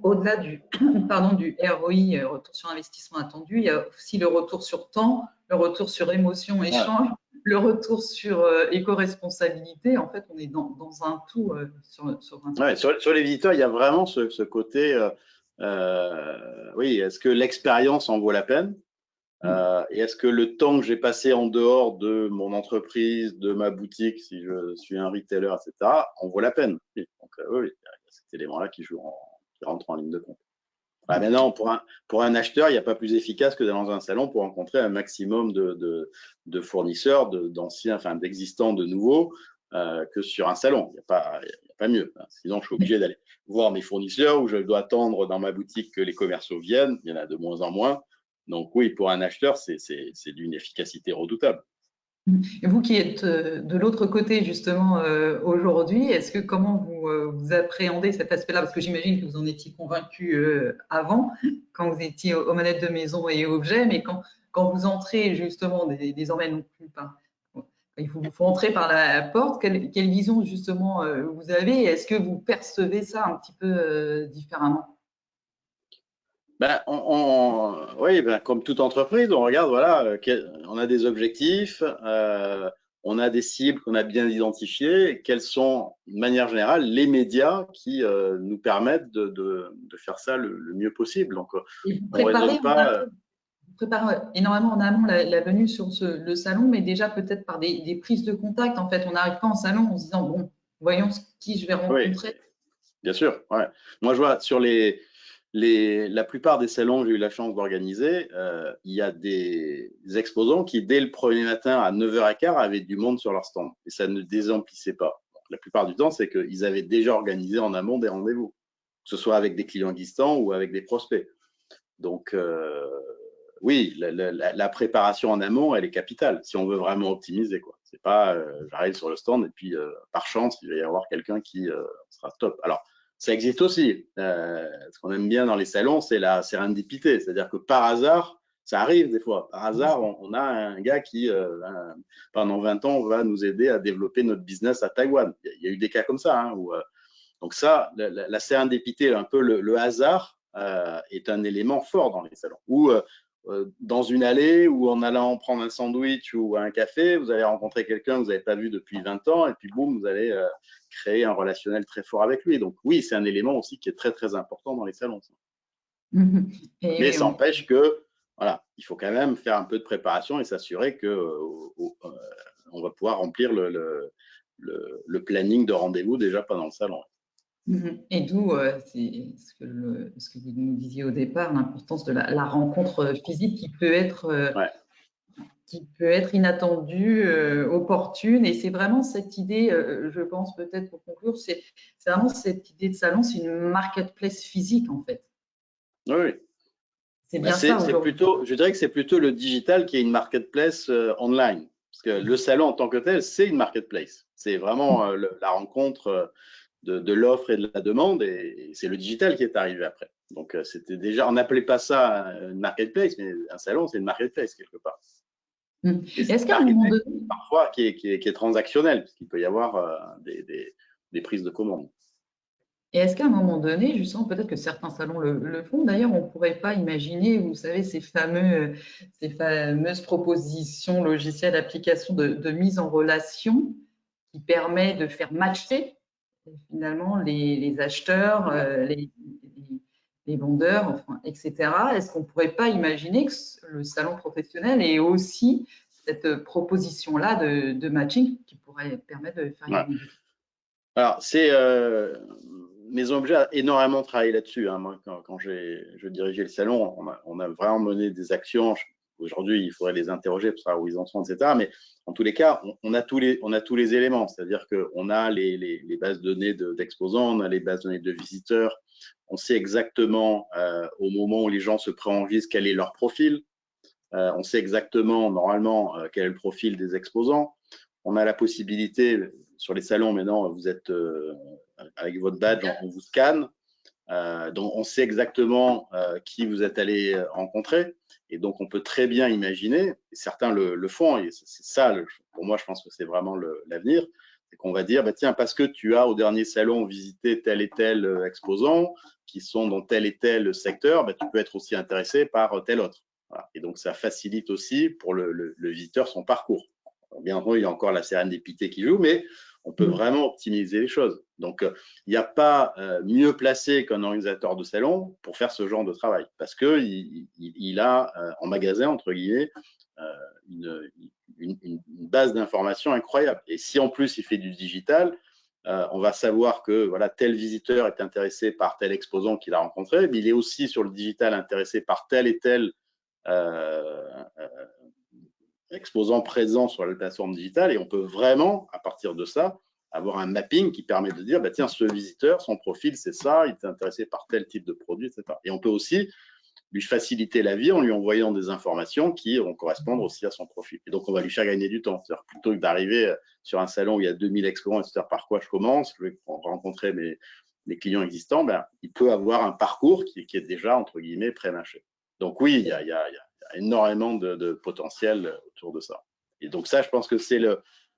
au-delà du ROI, retour sur investissement attendu, il y a aussi le retour sur temps, le retour sur émotion, échange, le retour sur éco-responsabilité. En fait, on est dans un tout sur les visiteurs, il y a vraiment ce côté oui, est-ce que l'expérience en vaut la peine? Et est-ce que le temps que j'ai passé en dehors de mon entreprise, de ma boutique, si je suis un retailer, etc., en vaut la peine? Oui. Donc oui, il y a cet élément-là qui rentre en ligne de compte. Maintenant, pour un acheteur, il n'y a pas plus efficace que d'aller dans un salon pour rencontrer un maximum de fournisseurs, d'anciens, enfin d'existants, de nouveaux, que sur un salon. Il n'y a pas mieux. Sinon, je suis obligé d'aller voir mes fournisseurs ou je dois attendre dans ma boutique que les commerciaux viennent. Il y en a de moins en moins. Donc oui, pour un acheteur, c'est d'une efficacité redoutable. Et vous qui êtes de l'autre côté justement aujourd'hui, comment vous appréhendez cet aspect-là? Parce que j'imagine que vous en étiez convaincu avant, quand vous étiez aux manettes de maison et objets, mais quand vous entrez justement désormais non plus pas. Il faut entrer par la porte. Quelle vision justement vous avez? Est-ce que vous percevez ça un petit peu différemment? Oui, comme toute entreprise, on regarde, voilà, on a des objectifs, on a des cibles qu'on a bien identifiées. Quels sont, de manière générale, les médias qui nous permettent de faire ça le mieux possible. Donc, et vous préparez énormément en amont la venue sur le salon, mais déjà peut-être par des prises de contact. En fait, on n'arrive pas en salon en se disant, bon, voyons qui je vais rencontrer. Oui, bien sûr. Ouais. Moi, je vois sur les la plupart des salons que j'ai eu la chance d'organiser, il y a des exposants qui, dès le premier matin à 9h15, avaient du monde sur leur stand. Et ça ne désemplissait pas. Donc, la plupart du temps, c'est qu'ils avaient déjà organisé en amont des rendez-vous, que ce soit avec des clients existants ou avec des prospects. Donc, oui, la préparation en amont, elle est capitale, si on veut vraiment optimiser, quoi. C'est pas, j'arrive sur le stand et puis, par chance, il va y avoir quelqu'un qui sera top. Alors, ça existe aussi. Ce qu'on aime bien dans les salons, c'est la sérendipité. C'est-à-dire que par hasard, ça arrive des fois. Par hasard, on a un gars qui, pendant 20 ans, va nous aider à développer notre business à Taïwan. Il y a eu des cas comme ça. Hein, donc ça, la sérendipité, un peu le hasard, est un élément fort dans les salons. Ou dans une allée, ou en allant prendre un sandwich ou un café, vous allez rencontrer quelqu'un que vous n'avez pas vu depuis 20 ans, et puis boum, vous allez créer un relationnel très fort avec lui. Donc oui, c'est un élément aussi qui est très très important dans les salons. Mais ça empêche que, voilà, il faut quand même faire un peu de préparation et s'assurer que on va pouvoir remplir le planning de rendez-vous déjà pendant le salon. Et d'où c'est ce que vous nous disiez au départ, l'importance de la rencontre physique qui peut être inattendue, opportune. Et c'est vraiment cette idée, je pense peut-être pour conclure, c'est vraiment cette idée de salon, c'est une marketplace physique en fait. Oui. C'est bien ça aujourd'hui. Je dirais que c'est plutôt le digital qui est une marketplace online. Parce que le salon en tant que tel, c'est une marketplace. C'est vraiment la rencontre de l'offre et de la demande, et c'est le digital qui est arrivé après. Donc, c'était déjà, on n'appelait pas ça une marketplace, mais un salon, c'est une marketplace quelque part. Est-ce qu'à un moment donné, parfois qui est transactionnel, parce qu'il peut y avoir des prises de commande. Et est-ce qu'à un moment donné, justement, peut-être que certains salons le font, d'ailleurs, on ne pourrait pas imaginer, vous savez, ces fameuses propositions logicielles, applications de mise en relation qui permet de faire matcher finalement les acheteurs, les vendeurs, enfin, etc. Est-ce qu'on ne pourrait pas imaginer que le salon professionnel ait aussi cette proposition-là de matching qui pourrait permettre de faire gagner du temps? Alors, Maison Objet a énormément travaillé là-dessus. Hein. Moi, quand je dirigeais le salon, on a vraiment mené des actions. Aujourd'hui, il faudrait les interroger pour savoir où ils en sont, etc. Mais en tous les cas, on a tous les éléments. C'est-à-dire qu'on a les bases de données d'exposants, on a les bases de données de visiteurs. On sait exactement, au moment où les gens se préenregistrent, quel est leur profil. On sait exactement, normalement, quel est le profil des exposants. On a la possibilité, sur les salons maintenant, vous êtes avec votre badge, on vous scanne. Donc, on sait exactement qui vous êtes allé rencontrer. Et donc, on peut très bien imaginer, et certains le font, et c'est ça, pour moi, je pense que c'est vraiment l'avenir, c'est qu'on va dire, bah, tiens, parce que tu as au dernier salon visité tel et tel exposant qui sont dans tel et tel secteur, bah, tu peux être aussi intéressé par tel autre. Voilà. Et donc, ça facilite aussi pour le visiteur son parcours. Alors, bien entendu, il y a encore la sérendipité qui joue, mais on peut vraiment optimiser les choses. Donc, il n'y a pas mieux placé qu'un organisateur de salon pour faire ce genre de travail, parce qu'il a en magasin, entre guillemets, une base d'informations incroyable. Et si en plus il fait du digital, on va savoir que voilà, tel visiteur est intéressé par tel exposant qu'il a rencontré, mais il est aussi sur le digital intéressé par tel et tel exposant présent sur la plateforme digitale, et on peut vraiment, à partir de ça, avoir un mapping qui permet de dire, bah, tiens, ce visiteur, son profil, c'est ça, il est intéressé par tel type de produit, etc. Et on peut aussi lui faciliter la vie en lui envoyant des informations qui vont correspondre aussi à son profil. Et donc, on va lui faire gagner du temps. C'est-à-dire, plutôt que d'arriver sur un salon où il y a 2000 exposants, etc., par quoi je commence, je vais rencontrer mes clients existants, ben, il peut avoir un parcours qui est déjà, entre guillemets, pré-mâché. Donc oui, il y a énormément de potentiel autour de ça. Et donc ça, je pense que c'est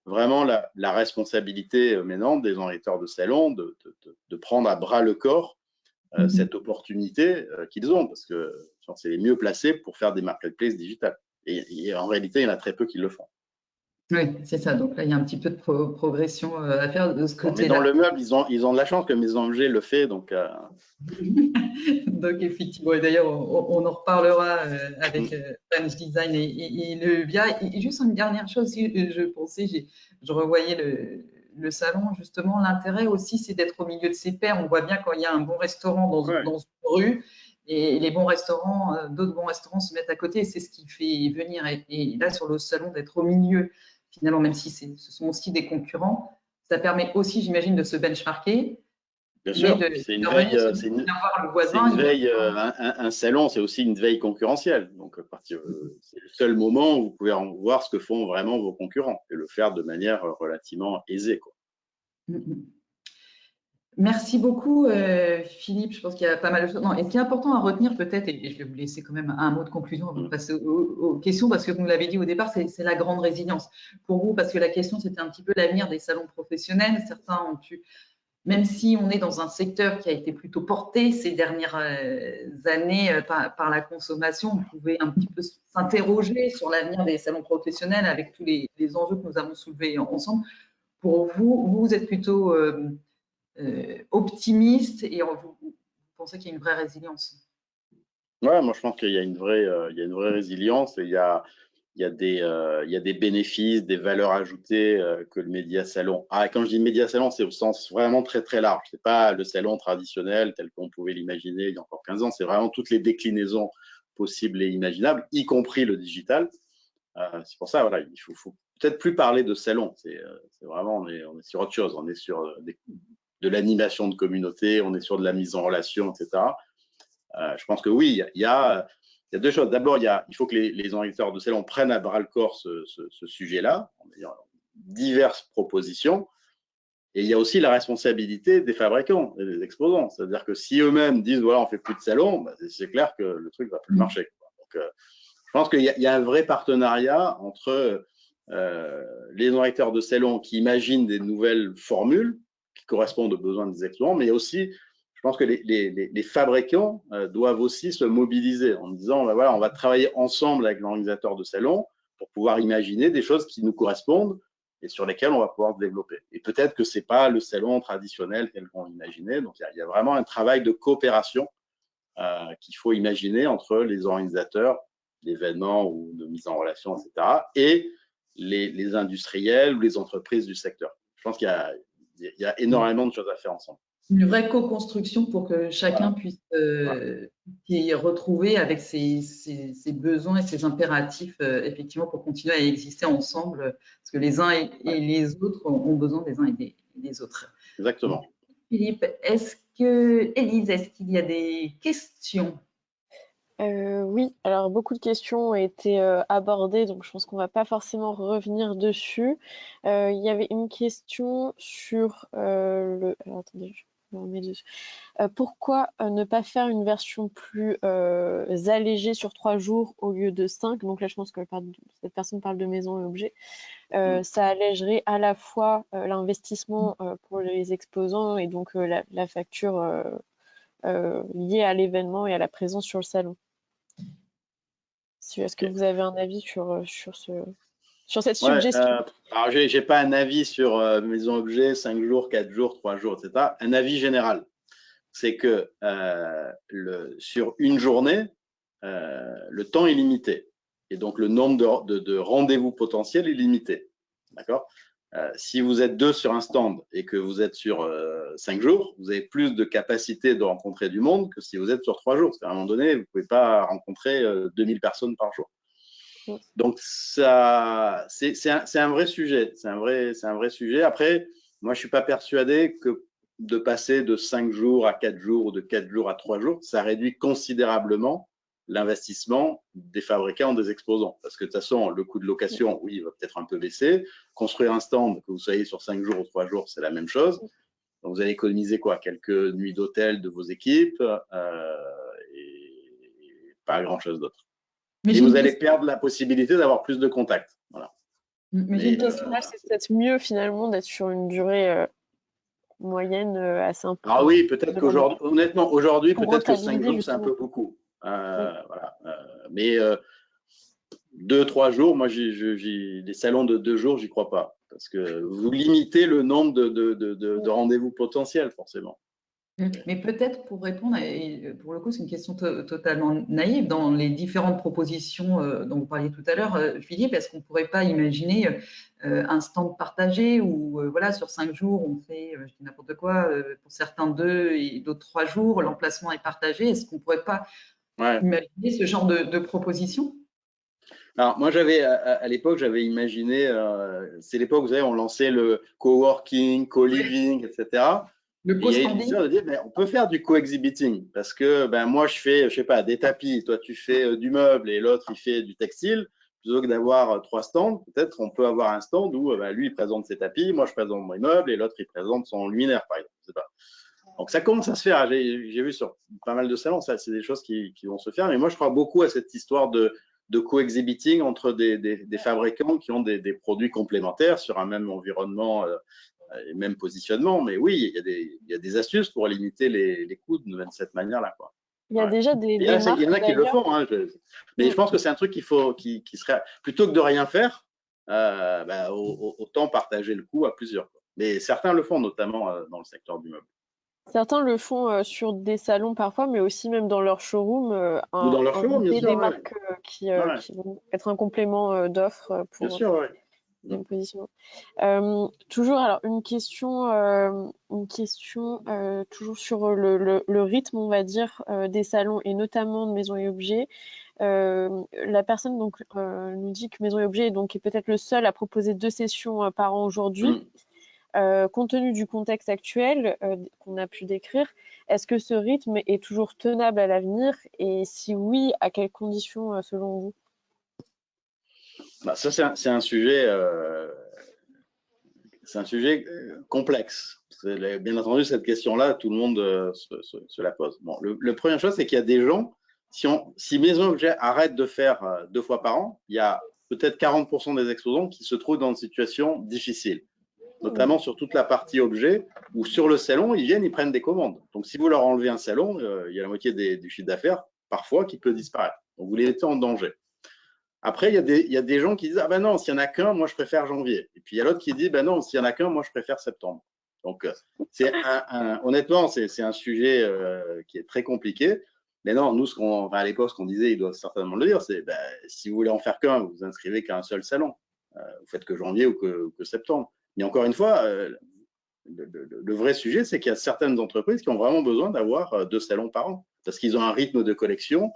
vraiment la responsabilité maintenant des organisateurs de salon de prendre à bras le corps cette opportunité qu'ils ont, parce que c'est les mieux placés pour faire des marketplaces digitales. Et en réalité, il y en a très peu qui le font. Oui, c'est ça. Donc là, il y a un petit peu de progression à faire de ce côté-là. Mais dans le meuble, ils ont de la chance que Maison Objet le fait. Donc effectivement, et d'ailleurs, on en reparlera avec French Design et le BIA. Et juste une dernière chose, je pensais, je revoyais le salon, justement, l'intérêt aussi, c'est d'être au milieu de ses pairs. On voit bien quand il y a un bon restaurant dans une rue, et les bons restaurants, d'autres bons restaurants se mettent à côté. C'est ce qui fait venir. Et là, sur le salon, d'être au milieu, finalement, même si ce sont aussi des concurrents, ça permet aussi, j'imagine, de se benchmarker. Bien sûr, c'est une veille, voir le voisin, une veille, un salon, c'est aussi une veille concurrentielle. Donc, c'est le seul moment où vous pouvez voir ce que font vraiment vos concurrents et le faire de manière relativement aisée, quoi. Merci beaucoup, Philippe. Je pense qu'il y a pas mal de choses. Non, et ce qui est important à retenir peut-être, et je vais vous laisser quand même un mot de conclusion avant de passer aux questions, parce que vous l'avez dit au départ, c'est la grande résilience. Pour vous, parce que la question, c'était un petit peu l'avenir des salons professionnels. Certains ont pu, même si on est dans un secteur qui a été plutôt porté ces dernières années par la consommation, on pouvait un petit peu s'interroger sur l'avenir des salons professionnels avec tous les enjeux que nous avons soulevés ensemble. Pour vous, vous êtes plutôt optimiste et vous pensez qu'il y a une vraie résilience? Ouais, moi je pense qu'il y a une vraie résilience et il y a des bénéfices, des valeurs ajoutées que le média salon a. Quand je dis média salon, c'est au sens vraiment très très large. C'est pas le salon traditionnel tel qu'on pouvait l'imaginer il y a encore 15 ans. C'est vraiment toutes les déclinaisons possibles et imaginables, y compris le digital. C'est pour ça, voilà, il faut peut-être plus parler de salon. C'est vraiment, on est sur autre chose. On est sur de l'animation de communauté, on est sur de la mise en relation, etc. Je pense que oui, il y a deux choses. D'abord, il faut que les organisateurs de salon prennent à bras le corps ce sujet-là, en ayant diverses propositions. Et il y a aussi la responsabilité des fabricants et des exposants. C'est-à-dire que si eux-mêmes disent voilà, on fait plus de salon, bah, c'est clair que le truc va plus marcher. Donc, je pense qu'il y a un vrai partenariat entre les organisateurs de salon qui imaginent des nouvelles formules qui correspondent aux besoins des exposants, mais aussi je pense que les fabricants doivent aussi se mobiliser en disant ben voilà, on va travailler ensemble avec l'organisateur de salon pour pouvoir imaginer des choses qui nous correspondent et sur lesquelles on va pouvoir se développer. Et peut-être que ce n'est pas le salon traditionnel tel qu'on l'imaginait. Donc, il y a vraiment un travail de coopération qu'il faut imaginer entre les organisateurs d'événements ou de mise en relation, etc., et les industriels ou les entreprises du secteur. Je pense qu'il y a énormément de choses à faire ensemble. Une vraie co-construction pour que chacun puisse y retrouver avec ses besoins et ses impératifs, effectivement, pour continuer à exister ensemble, parce que les uns et les autres ont besoin des uns et des autres. Exactement. Philippe, Élise, est-ce qu'il y a des questions? Oui, alors beaucoup de questions ont été abordées, donc je pense qu'on va pas forcément revenir dessus. Il y avait une question sur alors, attendez, je me remets dessus. Pourquoi ne pas faire une version plus allégée sur 3 jours au lieu de 5? Donc là, je pense que cette personne parle de maison et objets. Ça allégerait à la fois l'investissement pour les exposants et donc la facture liée à l'événement et à la présence sur le salon. Est-ce que vous avez un avis sur cette suggestion? Alors, j'ai pas un avis sur maison objet, 5 jours, 4 jours, 3 jours, etc. Un avis général, c'est que sur une journée, le temps est limité. Et donc, le nombre de rendez-vous potentiels est limité. D'accord? Si vous êtes 2 sur un stand et que vous êtes sur 5 jours, vous avez plus de capacité de rencontrer du monde que si vous êtes sur 3 jours. Parce qu'à un moment donné, vous ne pouvez pas rencontrer 2000 personnes par jour. Donc, ça, c'est un vrai sujet. C'est un vrai sujet. Après, moi, je ne suis pas persuadé que de passer de 5 jours à 4 jours ou de 4 jours à 3 jours, ça réduit considérablement l'investissement des fabricants, des exposants. Parce que de toute façon, le coût de location, oui, il va peut-être un peu baisser. Construire un stand, que vous soyez sur 5 jours ou 3 jours, c'est la même chose. Donc, vous allez économiser quoi? Quelques nuits d'hôtel de vos équipes et pas grand-chose d'autre. Et vous allez perdre la possibilité d'avoir plus de contacts. Voilà. Mais j'ai une question là, c'est peut-être mieux finalement d'être sur une durée moyenne assez importante. Ah oui, peut-être qu'aujourd'hui, honnêtement, aujourd'hui, peut-être que 5 jours, c'est un peu beaucoup. Voilà. Mais 2-3 jours, moi, des salons de 2 jours, j'y crois pas. Parce que vous limitez le nombre de rendez-vous potentiels, forcément. Mais peut-être pour répondre, et pour le coup, c'est une question totalement naïve, dans les différentes propositions dont vous parliez tout à l'heure, Philippe, est-ce qu'on ne pourrait pas imaginer un stand partagé où, voilà, sur 5 jours, on fait, je dis n'importe quoi, pour certains 2 et d'autres 3 jours, l'emplacement est partagé. Est-ce qu'on ne pourrait pas Ouais. imaginer ce genre de proposition? Alors, moi, à l'époque, j'avais imaginé, c'est l'époque, vous savez, on lançait le coworking, Oui, co-living, etc. le Et il y a une co-standing. histoire de dire, ben, on peut faire du co-exhibiting parce que ben, moi, je fais, je sais pas, des tapis, toi, tu fais du meuble et l'autre, il fait du textile. Plutôt que d'avoir 3 stands, peut-être on peut avoir un stand où ben, lui, il présente ses tapis, moi, je présente mon meuble et l'autre, il présente son luminaire, par exemple. Je sais pas. Donc, ça commence à se faire. J'ai vu sur pas mal de salons, ça, c'est des choses qui vont se faire. Mais moi, je crois beaucoup à cette histoire de co-exhibiting entre des fabricants qui ont des produits complémentaires sur un même environnement et même positionnement. Mais oui, il y a des astuces pour limiter les coûts de cette manière-là, quoi. Il y a Ouais. déjà Il y marques en a qui le d'ailleurs. font, hein, mais je pense que c'est un truc qui serait, plutôt que de rien faire, bah, autant partager le coût à plusieurs, quoi. Mais certains le font, notamment dans le secteur du meuble. Certains le font sur des salons parfois, mais aussi même dans leur showroom, Ou dans leur showroom, bien inviter sûr, des ouais. marques Ouais, qui vont être un complément d'offres bien pour sûr, ouais. même positionnement. Toujours, alors une question toujours sur le rythme, on va dire, des salons et notamment de Maisons et Objets. La personne donc nous dit que Maisons et Objets donc, est peut-être le seul à proposer 2 sessions par an aujourd'hui. Mm. Compte tenu du contexte actuel qu'on a pu décrire, est-ce que ce rythme est toujours tenable à l'avenir? Et si oui, à quelles conditions selon vous? Bah, ça, c'est un sujet, complexe. Bien entendu, cette question-là, tout le monde se la pose. Bon, le première chose, c'est qu'il y a des gens, si Maison Objet arrête de faire 2 fois par an, il y a peut-être 40% des exposants qui se trouvent dans une situation difficile, notamment sur toute la partie objet, ou sur le salon, ils viennent, ils prennent des commandes. Donc, si vous leur enlevez un salon, il y a la moitié du chiffre d'affaires, parfois, qui peut disparaître. Donc, vous les mettez en danger. Après, il y a des gens qui disent, ah ben non, s'il n'y en a qu'un, moi, je préfère janvier. Et puis, il y a l'autre qui dit, ben non, s'il n'y en a qu'un, moi, je préfère septembre. Donc, honnêtement, c'est un sujet qui est très compliqué. Mais non, nous, à l'époque, ce qu'on disait, ils doivent certainement le dire, c'est, ben, si vous voulez en faire qu'un, vous vous inscrivez qu'à un seul salon. Vous faites que janvier ou que septembre. Mais encore une fois, le vrai sujet, c'est qu'il y a certaines entreprises qui ont vraiment besoin d'avoir 2 salons par an parce qu'ils ont un rythme de collection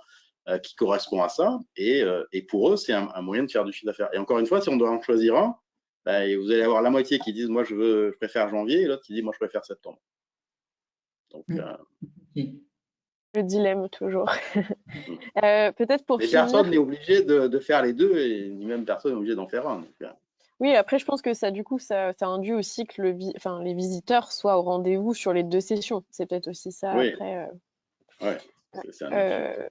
qui correspond à ça et pour eux, c'est un moyen de faire du chiffre d'affaires. Et encore une fois, si on doit en choisir un, bah, vous allez avoir la moitié qui disent moi je préfère janvier et l'autre qui dit moi je préfère septembre. Donc, Okay. Le dilemme toujours. Peut-être pour mais finir, personne n'est obligé de faire les deux et ni même personne n'est obligé d'en faire un. Donc, oui, après je pense que ça du coup ça induit aussi que les visiteurs soient au rendez-vous sur les 2 sessions. C'est peut-être aussi ça oui, après. ouais, c'est un autre sujet.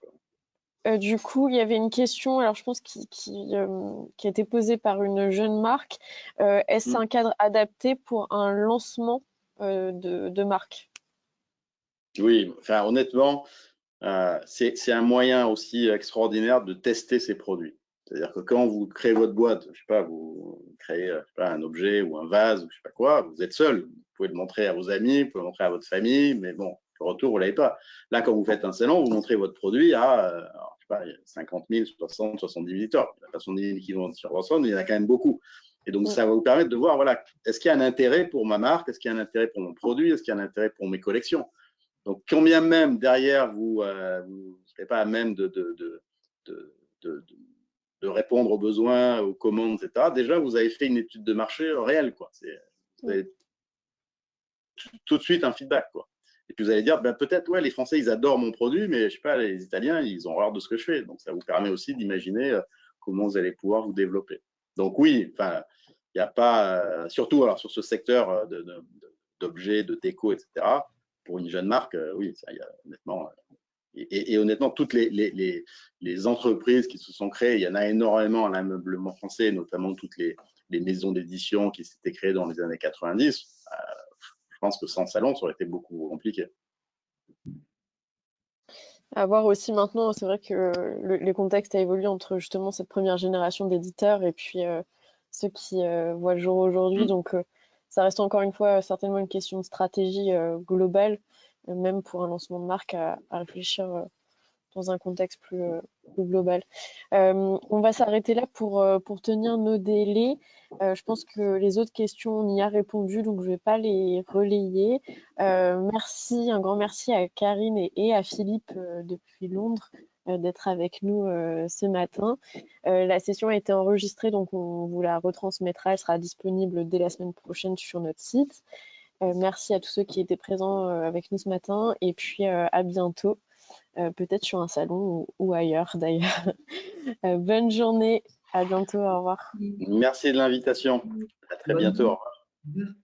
Euh, du coup, il y avait une question, alors je pense qui a été posée par une jeune marque. Est-ce Hmm. un cadre adapté pour un lancement de marque? Oui, enfin honnêtement, c'est un moyen aussi extraordinaire de tester ses produits. C'est-à-dire que quand vous créez votre boîte, je sais pas, vous créez je sais pas, un objet ou un vase ou je sais pas quoi, vous êtes seul. Vous pouvez le montrer à vos amis, vous pouvez le montrer à votre famille, mais bon, le retour, vous l'avez pas. Là, quand vous faites un salon, vous montrez votre produit à alors, je sais pas, il y a 50 000, 60, 70 visiteurs. Il n'y a pas 70 000 qui vont sur votre stand, mais il y en a quand même beaucoup. Et donc, Mm. ça va vous permettre de voir, voilà, est-ce qu'il y a un intérêt pour ma marque, est-ce qu'il y a un intérêt pour mon produit, est-ce qu'il y a un intérêt pour mes collections. Donc, combien même derrière vous ne serez pas à même de, de, de, répondre aux besoins, aux commandes, etc., déjà, vous avez fait une étude de marché réelle, quoi. Vous avez tout de suite un feedback, quoi. Et puis, vous allez dire, ben, peut-être, ouais, les Français, ils adorent mon produit, mais je sais pas, les Italiens, ils ont horreur de ce que je fais. Donc, ça vous permet aussi d'imaginer comment vous allez pouvoir vous développer. Donc, oui, enfin, il n'y a pas, surtout alors, sur ce secteur d'objets, de déco, etc., pour une jeune marque, oui, ça, y a, honnêtement. Et honnêtement, toutes les entreprises qui se sont créées, il y en a énormément à l'ameublement français, notamment toutes les maisons d'édition qui s'étaient créées dans les années 90. Je pense que sans salon, ça aurait été beaucoup compliqué. À voir aussi maintenant, c'est vrai que les contextes a évolué entre justement cette première génération d'éditeurs et puis ceux qui voient le jour aujourd'hui. Mm. Donc, ça reste encore une fois certainement une question de stratégie globale même pour un lancement de marque, à réfléchir dans un contexte plus global. On va s'arrêter là pour tenir nos délais. Je pense que les autres questions, on y a répondu, donc je ne vais pas les relayer. Merci, un grand merci à Karine et à Philippe depuis Londres d'être avec nous ce matin. La session a été enregistrée, donc on vous la retransmettra. Elle sera disponible dès la semaine prochaine sur notre site. Merci à tous ceux qui étaient présents avec nous ce matin, et puis à bientôt. Peut-être sur un salon ou ailleurs d'ailleurs. Bonne journée, à bientôt, au revoir. Merci de l'invitation. À très bientôt. Au revoir.